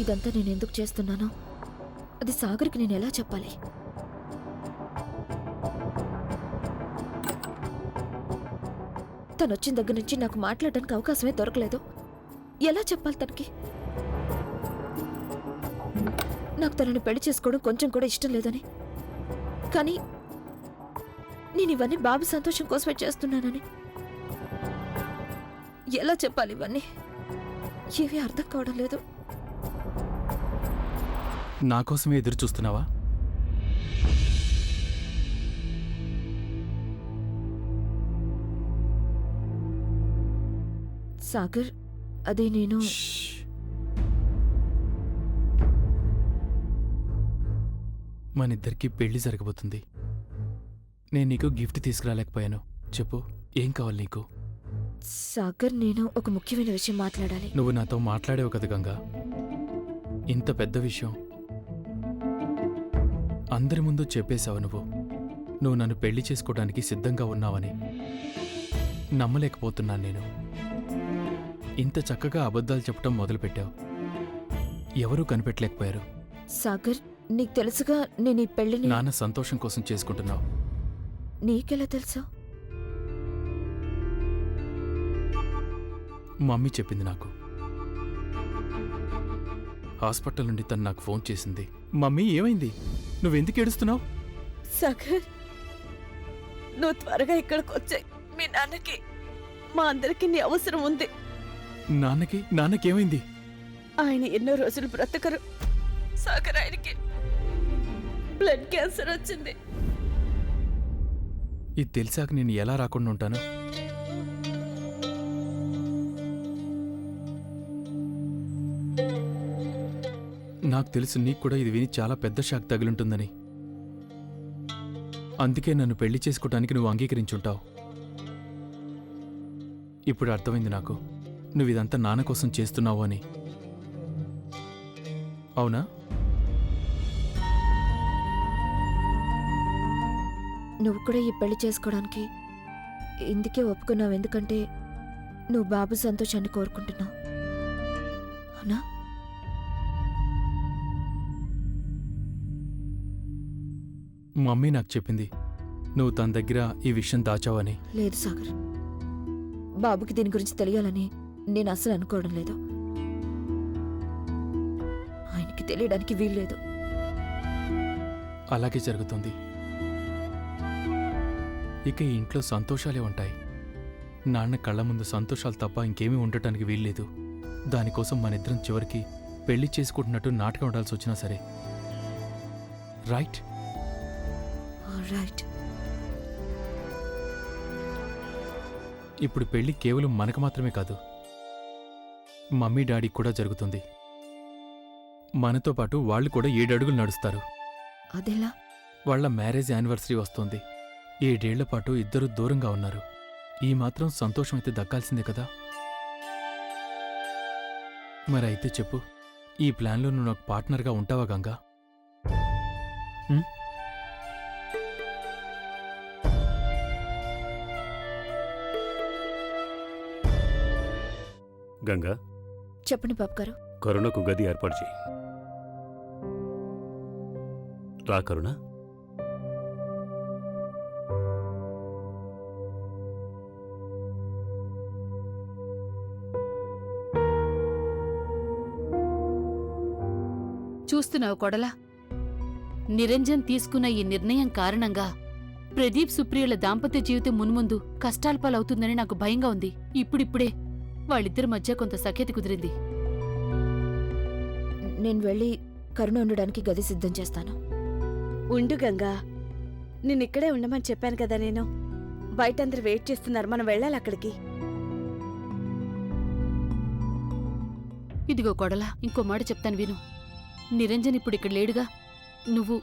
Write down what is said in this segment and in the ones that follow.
ఇదంతా నేనెందుకు చేస్తున్నానో అది సాగర్కి నేను ఎలా చెప్పాలి? తనొచ్చిన దగ్గర నుంచి నాకు మాట్లాడడానికి అవకాశమే దొరకలేదు. ఎలా చెప్పాలి తనకి? నాకు తనని పెళ్లి చేసుకోవడం కొంచెం కూడా ఇష్టం లేదని, కానీ నేను ఇవన్నీ బాబు సంతోషం కోసమే చేస్తున్నానని ఎలా చెప్పాలి? ఇవన్నీ ఏమీ అర్థం కావడం లేదు. నా కోసమే ఎదురు చూస్తున్నావా? సాగర్, అదే నేను మనిద్దరికి పెళ్లి జరగబోతుంది. నేను నీకు గిఫ్ట్ తీసుకురాలేకపోయాను. చెప్పు, ఏం కావాలి నీకు? సాగర్, నేను ఒక ముఖ్యమైన విషయం మాట్లాడాలి. నువ్వు నాతో మాట్లాడేవు కదా గంగా. ఇంత పెద్ద విషయం అందరి ముందు చెప్పేశావు. నువ్వు నన్ను పెళ్లి చేసుకోవడానికి సిద్ధంగా ఉన్నావని నమ్మలేకపోతున్నాను నేను. ఇంత చక్కగా అబద్ధాలు చెప్పడం మొదలుపెట్టావు. ఎవరూ కనిపెట్టలేకపోయారు. సాగర్, నీకు తెలుసుగా నేను ఈ పెళ్లిని నాన్న సంతోషం కోసం చేసుకుంటున్నావు. నీకెలా తెలుసా? మమ్మీ చెప్పింది నాకు. హాస్పిటల్ నుండి తను నాకు ఫోన్ చేసింది. మమ్మీ, ఏమైంది? నువ్వెందుకు ఏడుస్తున్నావు? సాగర్, నువ్వు త్వరగా ఇక్కడికి వచ్చాయి. మీ నాన్నకి, మా అందరికీ నీ అవసరం ఉంది. నాన్నకేమైంది? ఆయన ఎన్నో రోజులు బ్రతకరు సాగర్. ఆయనకి బ్లడ్ క్యాన్సర్ వచ్చింది. ఇది తెలిసాక నేను ఎలా రాకుండా ఉంటాను? నాకు తెలుసు నీకు కూడా ఇది విని చాలా పెద్ద షాక్ తగిలింటుందని. అందుకే నన్ను పెళ్లి చేసుకోవటానికి నువ్వు అంగీకరించుంటావు. ఇప్పుడు అర్థమైంది నాకు, నువ్వు ఇదంతా నాన్న కోసం చేస్తున్నావు అని. అవునా? నువ్వు కూడా ఈ పెళ్లి చేసుకోవడానికి ఇందుకే ఒప్పుకున్నావు, ఎందుకంటే నువ్వు బాబు సంతోషాన్ని కోరుకుంటున్నావు. అవునా? మమ్మీ నాకు చెప్పింది నువ్వు తన దగ్గర ఈ విషయం దాచావని. లేదు సాగర్, బాబుకి దీని గురించి తెలియాలని నేను అసలు అనుకోవడం లేదు. ఆయనకి తెలియడానికి వీల్లేదు. అలాగే జరుగుతుంది. ఇక ఈ ఇంట్లో సంతోషాలే ఉంటాయి. నాన్న కళ్ళ ముందు సంతోషాలు తప్ప ఇంకేమీ ఉండటానికి వీల్లేదు. దానికోసం మనిద్దరం చివరికి పెళ్లి చేసుకుంటున్నట్టు నాటకం ఉండాల్సి వచ్చినా సరే. రైట్? రైట్. ఇప్పుడు పెళ్లి కేవలం మనకు మాత్రమే కాదు, మమ్మీ డాడీకి కూడా జరుగుతుంది. మనతో పాటు వాళ్ళు కూడా 7 అడుగులు నడుస్తారు. అదెలా? వాళ్ల మ్యారేజ్ యానివర్సరీ వస్తోంది. 7 ఏళ్ల పాటు ఇద్దరు దూరంగా ఉన్నారు. ఈ మాత్రం సంతోషం అయితే దక్కాల్సిందే కదా. మరైతే చెప్పు, ఈ ప్లాన్లో నువ్వు నాకు పార్ట్నర్గా ఉంటావా గంగా? గంగా, చెప్పండి బాబు గారు. కరుణకు గది ఏర్పాటు చేయి. రా కరుణ. చూస్తున్నావు కొడలా, నిరంజన్ తీసుకున్న ఈ నిర్ణయం కారణంగా ప్రదీప్ సుప్రియల దాంపత్య జీవితం మున్ముందు కష్టాల పాలవుతుందని నాకు భయంగా ఉంది. ఇప్పుడిప్పుడే వాళ్ళిద్దరి మధ్య కొంత సఖ్యత కుదిరింది. నేను వెళ్ళి కరుణ ఉండడానికి గది సిద్ధం చేస్తాను. ఉండు గంగా, నిన్నిక్కడే ఉండమని చెప్పాను కదా నేను. బయట అందరు వెయిట్ చేస్తున్నారు, మనం వెళ్ళాలి అక్కడికి. ఇదిగో కొడలా, ఇంకో మాట చెప్తాను విను. నిరంజన్ ఇప్పుడు ఇక్కడ లేడుగా. నువ్వు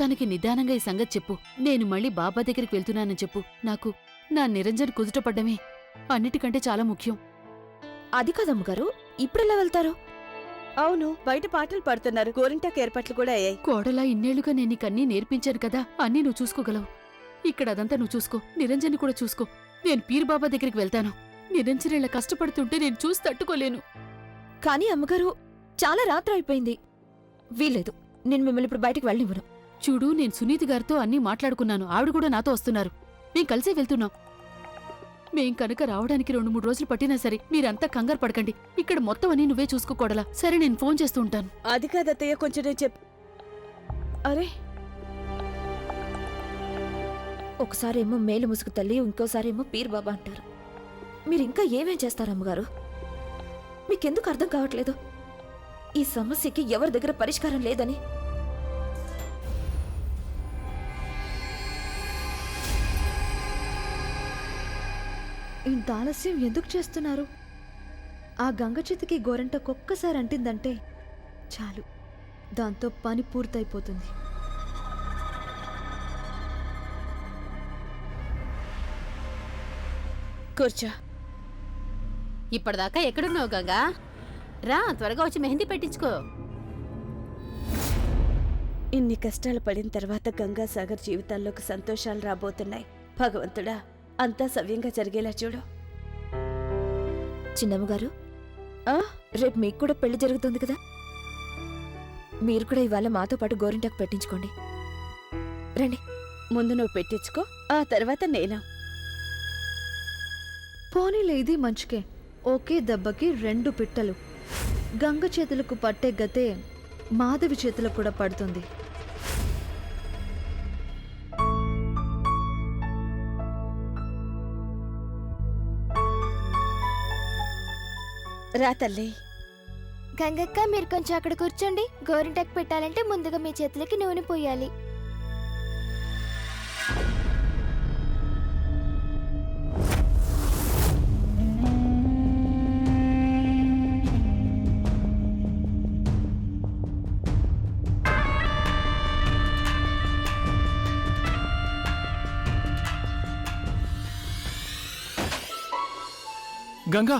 తనకి నిదానంగా ఈ సంగతి చెప్పు. నేను మళ్ళీ బాబా దగ్గరికి వెళ్తున్నానని చెప్పు. నాకు నా నిరంజన్ కుదుటపడ్డమే అన్నిటికంటే చాలా ముఖ్యం. అది కాదమ్మగారు, ఇప్పుడెలా వెళ్తారు? అవును, బయట పాటలు పాడుతున్నారు. గోరింటాకు ఏర్పాట్లు కూడా అయ్యాయి. కోడలా, ఇన్నేళ్లుగా నేను నీకన్నీ నేర్పించాను కదా, అన్నీ నువ్వు చూసుకోగలవు. ఇక్కడ అదంతా నువ్వు చూసుకో, నిరంజన్ని కూడా చూసుకో. నేను పీరుబాబా దగ్గరికి వెళ్తాను. నిరంజన్ ఇలా కష్టపడుతుంటే నేను చూసి తట్టుకోలేను. కానీ అమ్మగారు, చాలా రాత్రి అయిపోయింది. వీల్లేదు, నేను మిమ్మల్ని ఇప్పుడు బయటికి వెళ్ళనివ్వను. చూడు, నేను సునీతి గారితో అన్నీ మాట్లాడుకున్నాను. ఆవిడ కూడా నాతో వస్తున్నారు. మేం కలిసే వెళ్తున్నాం. మేం కనుక రావడానికి 2-3 రోజులు పట్టినా సరే మీరంతా కంగారు పడకండి. ఇక్కడ మొత్తం అన్నీ నువ్వే చూసుకోకూడలా. సరే, నేను ఫోన్ చేస్తూ ఉంటాను. అది కాదత్తయ్య, కొంచెం నేను అరే, ఒకసారేమో మేలు ముసుగు తల్లి, ఇంకోసారేమో పీర్ బాబా అంటారు. మీరు ఇంకా ఏమేం చేస్తారు అమ్మగారు? మీకెందుకు అర్థం కావట్లేదు ఈ సమస్యకి ఎవరి దగ్గర పరిష్కారం లేదని? ఇంత ఆలస్యం ఎందుకు చేస్తున్నారు? ఆ గంగ చేతికి గోరంటకొక్కసారి అంటిందంటే చాలు, దాంతో పని పూర్తయిపోతుంది. కూర్చో. ఇప్పటిదాకా ఎక్కడున్నావు గంగా? రా, త్వరగా వచ్చి మెహందీ పెట్టించుకో. ఇన్ని కష్టాలు పడిన తర్వాత గంగాసాగర్ జీవితాల్లోకి సంతోషాలు రాబోతున్నాయి. భగవంతుడా, అంతా సవ్యంగా జరిగేలా చూడు. చిన్నమ్మగారు, ఆ? రేపు మీకు కూడా పెళ్లి జరుగుతుంది కదా, మీరు కూడా ఇవాళ మాతో పాటు గోరింటాకు పెట్టించుకోండి. రండి. ముందు నువ్వు పెట్టించుకో, ఆ తర్వాత నేను. పోనీలే, ఇది మంచికే. ఒకే దెబ్బకి 2 పిట్టలు. గంగ చేతులకు పట్టే గతే మాధవి చేతులకు కూడా పడుతుంది. రా తల్లి. గంగక్క, మీరు కొంచెం అక్కడ కూర్చోండి. గోరింటాకు పెట్టాలంటే ముందుగా మీ చేతులకి నూనె పోయాలి. గంగా,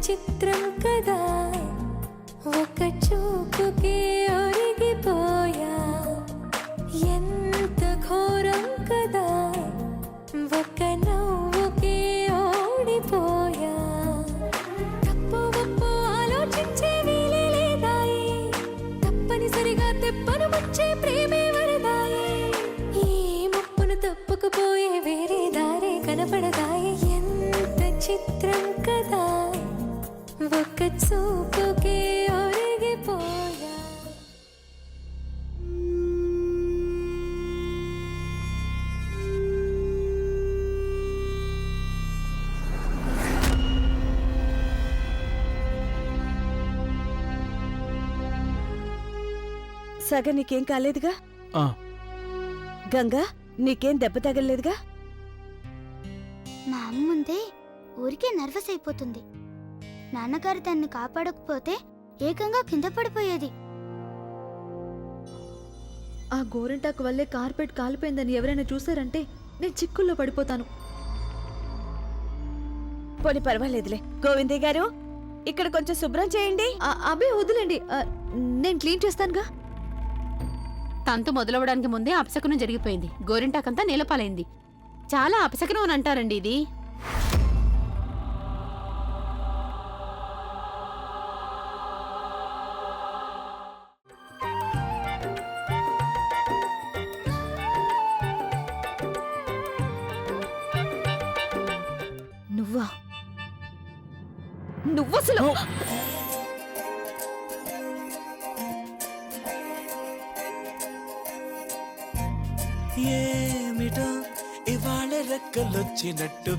చిత్రం కదా, ఒక చూపుకే ఒరిగిపోయా. ఎంత ఘోరం కదా, ఒక నవ్వుకే ఓడిపోయా. తప్పు ఒప్పు ఆలోచించే వీలే లేదాయి, తప్పనిసరిగా తెప్పను ముచ్చే ప్రేమే వరదాయి. ఈ ముప్పును తప్పుకుపోయే వేరే దారే కనపడదాయి. ఎంత చిత్రం కదా, ఒక చూపుకే ఒరిగిపోయా. సగం నీకేం కాలేదుగా? ఆ, గంగా, నీకేం దెబ్బ తగలేదుగా? మా అమ్మ ముందే ఊరికే నర్వస్ అయిపోతుంది. నాన్నగారు తన్ని కాపాడకపోతే ఏకంగా కింద పడిపోయేది. ఆ గోరింటాకు వల్లే కార్పెట్ కాలిపోయిందని ఎవరైనా చూసారంటే నేను చిక్కుల్లో పడిపోతాను. పోనీ పర్వాలేదులే. గోవిందయ్య గారు, ఇక్కడ కొంచెం శుభ్రం చేయండి. అబ్బే వదిలేండి, నేను క్లీన్ చేస్తానుగా. తంతు మొదలవడానికి ముందే అపశకునం జరిగిపోయింది. గోరింటాకంతా నీలపాలైంది. చాలా అపశకునం అని అంటారండి ఇది. నువ్వసలు ఏమిటో ఇవాళ రెక్కలొచ్చినట్టు